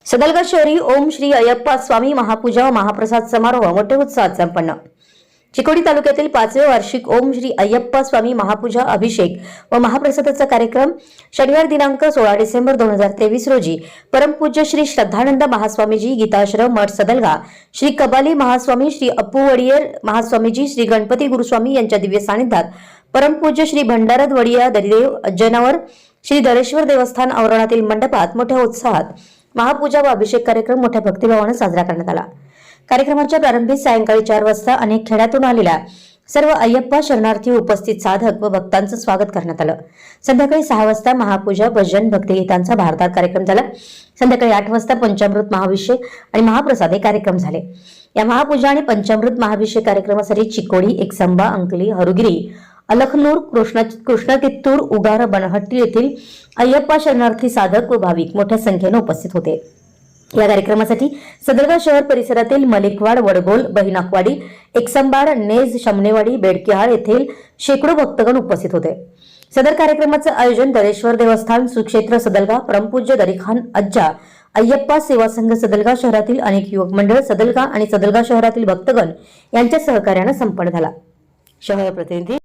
सदलगा शहरी ओम श्री अय्यप्पा स्वामी महापूजा व महाप्रसाद समारोह मोठ्या उत्साहात संपन्न। चिकोडी तालुक्यातील 5वे वार्षिक ओम श्री अय्यप्पा स्वामी महापूजा अभिषेक व महाप्रसादाचा कार्यक्रम शनिवार दिनांक 16 डिसेंबर 2023 रोजी परमपूज्य श्री श्रद्धानंद महास्वामीजी गीताश्रम मठ सदलगा, श्री कबाली महास्वामी, श्री अप्पू वडियर महास्वामीजी, श्री गणपती गुरुस्वामी यांच्या दिव्य सानिध्यात परमपूज्य श्री भंडारद वडिया दरिदेव अज्जनावर श्री दरेश्वर देवस्थान आवरणातील मंडपात मोठ्या उत्साहात महापूजा व अभिषेक कार्यक्रम मोठ्या भक्तिभावाने साजरा करण्यात आला। कार्यक्रमाच्या प्रारंभी सायंकाळी 4 वाजता अनेक खेड्यातून आलेल्या सर्व अय्यप्पा शरणार्थी उपस्थित साधक व भक्तांचं स्वागत करण्यात आलं। संध्याकाळी 6 वाजता महापूजा, भजन, भक्तिगीतांचा भारतात कार्यक्रम झाला। संध्याकाळी 8 वाजता पंचामृत महाभिषेक आणि महाप्रसाद हे कार्यक्रम झाले। या महापूजा आणि पंचामृत महाभिषेक कार्यक्रमासाठी चिकोडी, एकसंबा, अंकली, हरुगिरी, अलखनूर, कृष्णकित्तूर, उगार, बनहट्टी येथील अय्यप्पा शरणार्थी साधक व भाविक मोठ्या संख्येने उपस्थित होते। या कार्यक्रमासाठी सदलगा शहर परिसरातील मलिकवाड, वडगोल, बहिनाकवाडी, एकसंबाड, नेज, शमनेवाडी, बेडकिहाळ येथील शेकडो भक्तगण उपस्थित होते। सदर कार्यक्रमाचे आयोजन दरेश्वर देवस्थान सुक्षेत्र सदलगा, परमपूज्य दरीखान अज्जा अय्यप्पा सेवा संघ सदलगा शहरातील अनेक युवक मंडळ सदलगा आणि सदलगा शहरातील भक्तगण यांच्या सहकार्याने संपन्न झाला। शहर प्रतिनिधी